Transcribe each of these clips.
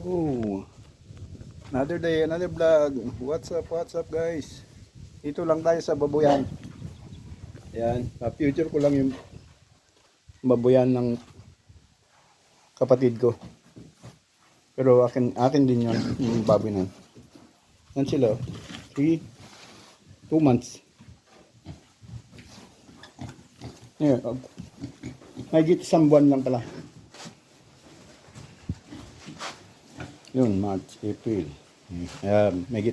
Oh, another day, another vlog. What's up guys? Dito lang tayo sa babuyan. Yan, future ko lang yung babuyan ng kapatid ko. Pero akin din yun, yung baboy na. Yan sila, 2 months. Yan, mahigit isang buwan lang pala. Yun, March, April. Mahigit.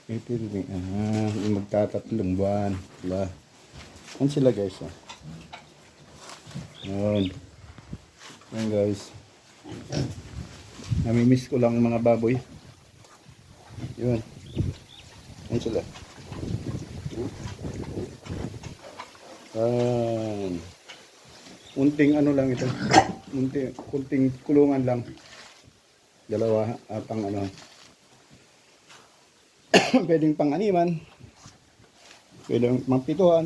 April, magtatatlong buwan. Diba? Yan sila guys. Yun. Yan guys. Namimiss ko lang mga baboy. Yun. Yan sila. Unting ano lang ito. Kunting kulungan lang. Dalawa pang ano. Pwedeng pang-animan. Pwedeng mapituhan.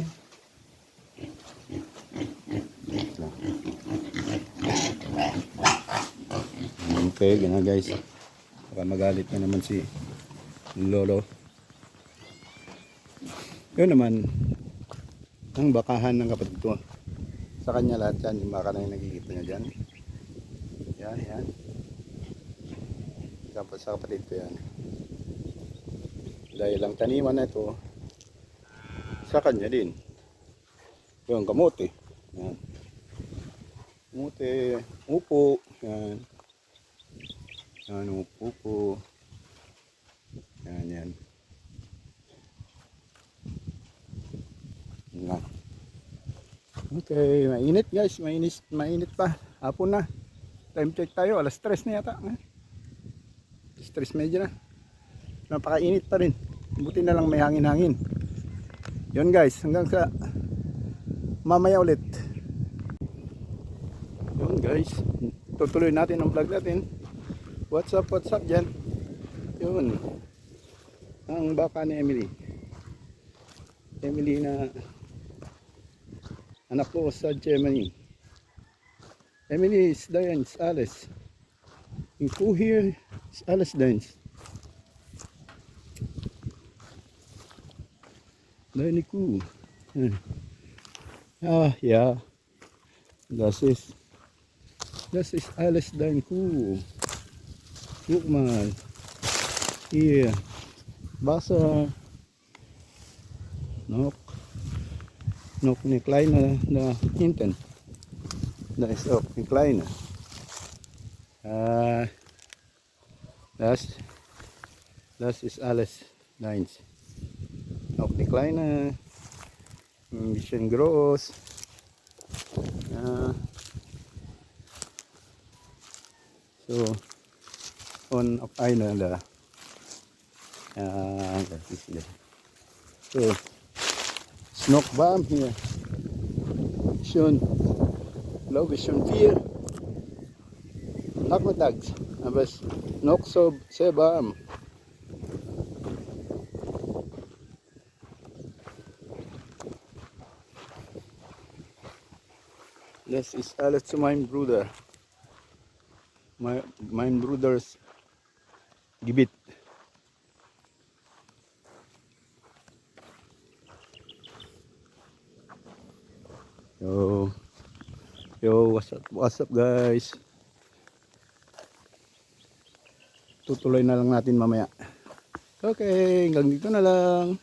Okay, gina guys. Baka magalit na naman si Lolo. Yun naman ang bakahan ng kapatid ko. Sa kanya lahat yan, yung baka na yung nakikita niya dyan. Yan. Tapos sa kapatid ko yan. Dahil ang taniman na ito, sa kanya din. Yung kamote. Yan. Kamote, upo. Yan. Yan, upo. Yan. Yan. Okay, mainit guys, mainit pa. Hapon na. Time check tayo, alas 3 na yata. Stress medyo na. Napakainit pa rin. Buti na lang may hangin-hangin. Yun guys, hanggang sa mamaya ulit. Yun guys, tutuloy natin ang vlog natin. What's up dyan? Yun. Ang baka ni Emily. Emily na anak ko sa Germany. Emily is Diane's Alice. Yung ko here is Alice Diane's. Diane ko. Yeah. Das ist Alice Diane ko. Guck mal. Hier. Wasser. Noch eine kleine da hinten. Da ist auch eine kleine. Das ist alles deins. Noch eine kleine, ein bisschen groß. Ja. So. Und auf einer da. Ja, das ist der. So. Ist noch warm hier. Schon, glaube ich, schon 4 nachmittags. Aber es ist noch so sehr warm. Das ist alles zu meinem Bruder. Mein Bruders Gebiet. Yo, what's up guys? Tutuloy na lang natin mamaya. Okay, hanggang dito na lang.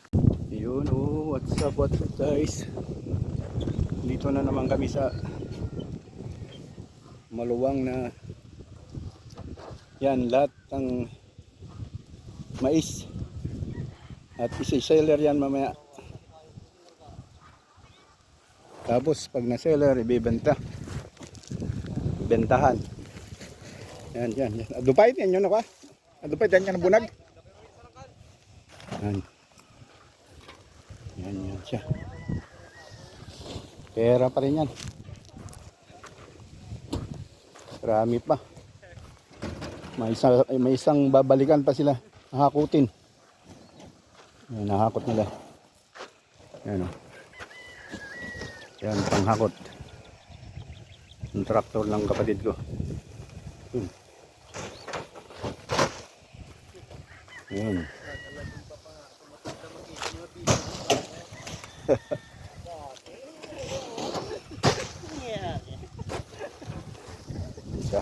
Yun, what's up guys? Dito na naman kami sa maluwang na yan, lahat ng mais at isi-seller yan mamaya. Tapos pag na-seller, bentahan. Yan. Adupay yan yun ako. Adupay yan ka bunag. Yan siya. Pera pa rin yan. Marami pa. May isang babalikan pa sila. Hahakutin. Yan, nahakot nila. Yan Yan, panghakot. Yung traktor ng kapatid ko. Yun. Yun. Isa.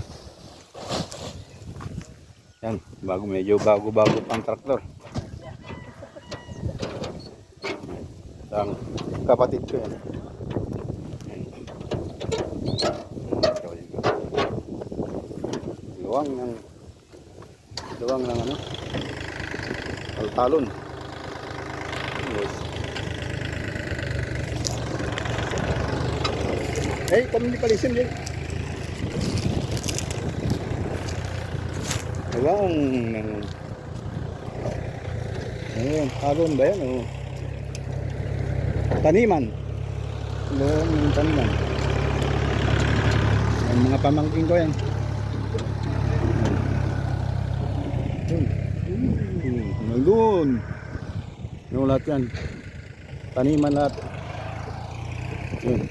Yan, medyo bago pang traktor. Ang kapatid ko yan. Luwang ng ano? Talon. Yes. Hey, kami di palisin din. Luwang ng ayun, talon ba yan? Oh. Taniman. Luwang ng taniman. Ang mga pamangking ko yan. Nandun. Yung lahat yan. Taniman lahat. Yun.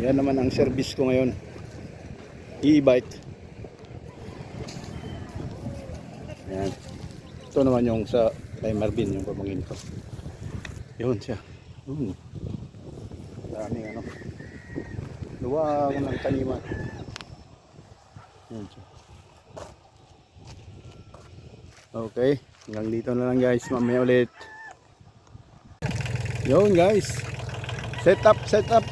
Yan naman ang service ko ngayon. E-bike. Yan. Ito naman yung sa kay Marvin, yung pamangkin ko. Yun siya. Daming ano. Luwag ng taniman. Yun siya. Okay, hanggang dito na lang guys, mamaya ulit. Yun guys, set up sa pag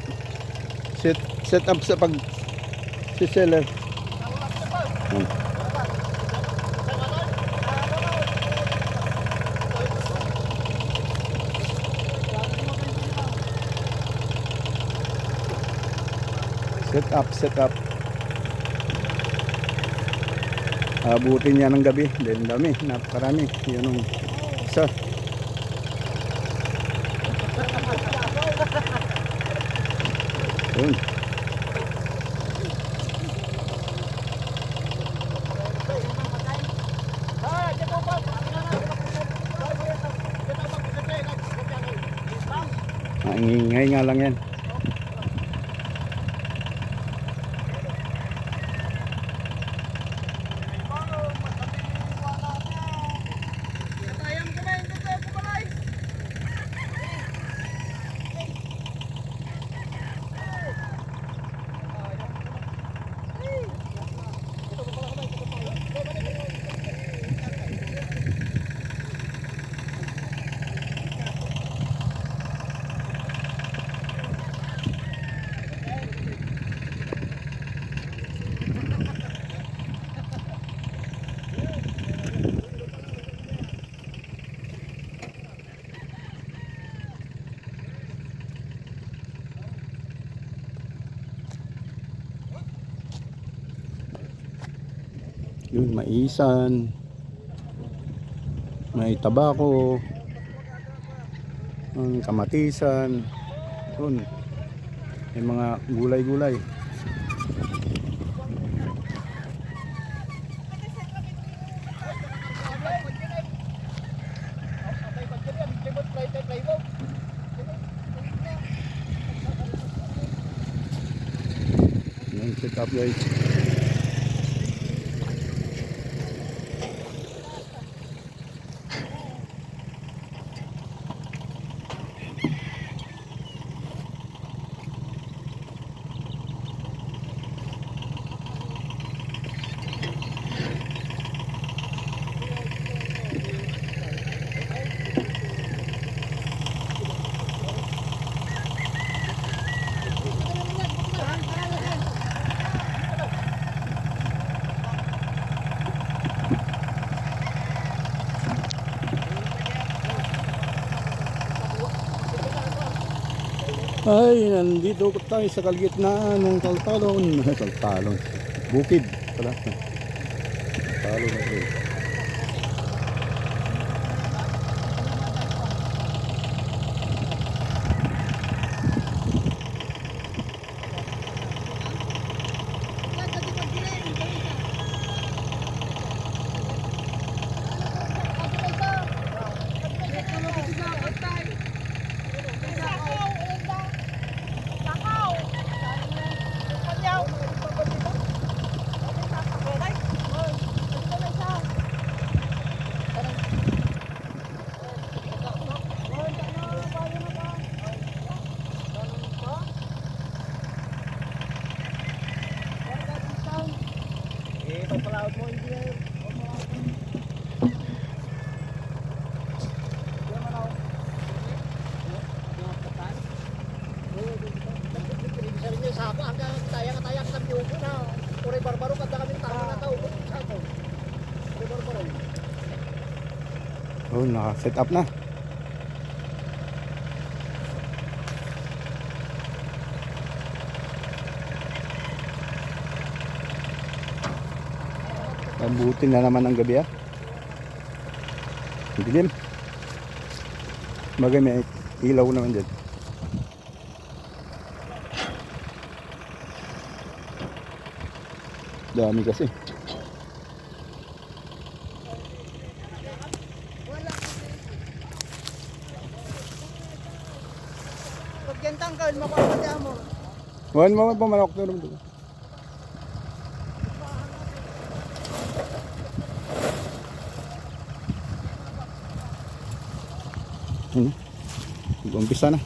seller. Set up. Abutin niya ng gabi dahil dami, napakarami. Yun ang isa. Yun. Ingay nga lang yan. Yun, maisan, may tabako, kamatisan, yun, may mga gulay-gulay. Yan, set up guys. Ay, nandito tayo sa kalgitnaan ng Taltalon. Taltalon. Bukid pala. Taltalon na ito. Paraod mo, engineer. Oh, naka-set up na. Pabuti na naman ang gabi ah. Dilim. Bagay may ilaw naman dyan. Dami kasi. Pag yan tanggal, mapapataya mo. One moment pa manok na naman. Umpisa na.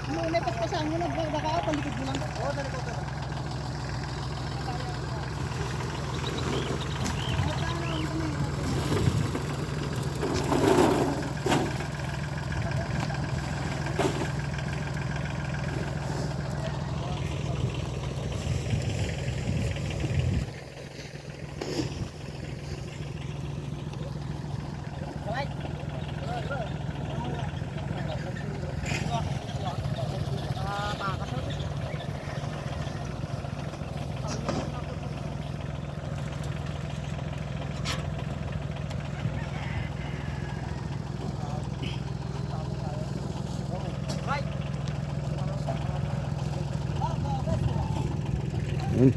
Muna pagpasahan mo na, baka palikod mo lang. Oo, talikod ka. Yun.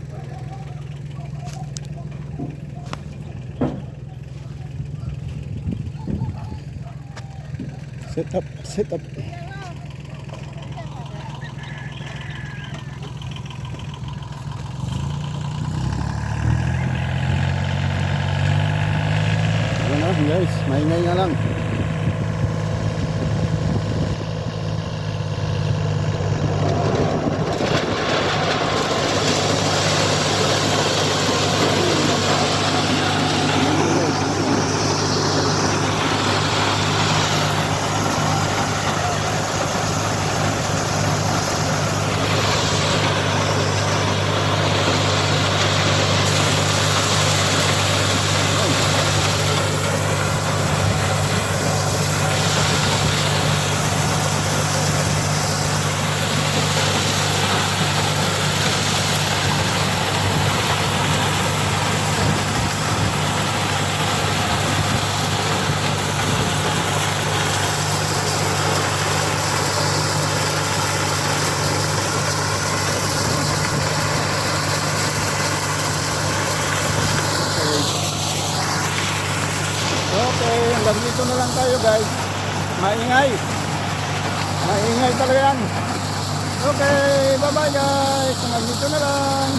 Set up, set up. Ayan na guys, maingay nga lang. Okay, hanggang dito na lang tayo guys. Maingay. Maingay talaga yan. Okay, bye bye guys. Hanggang dito na lang.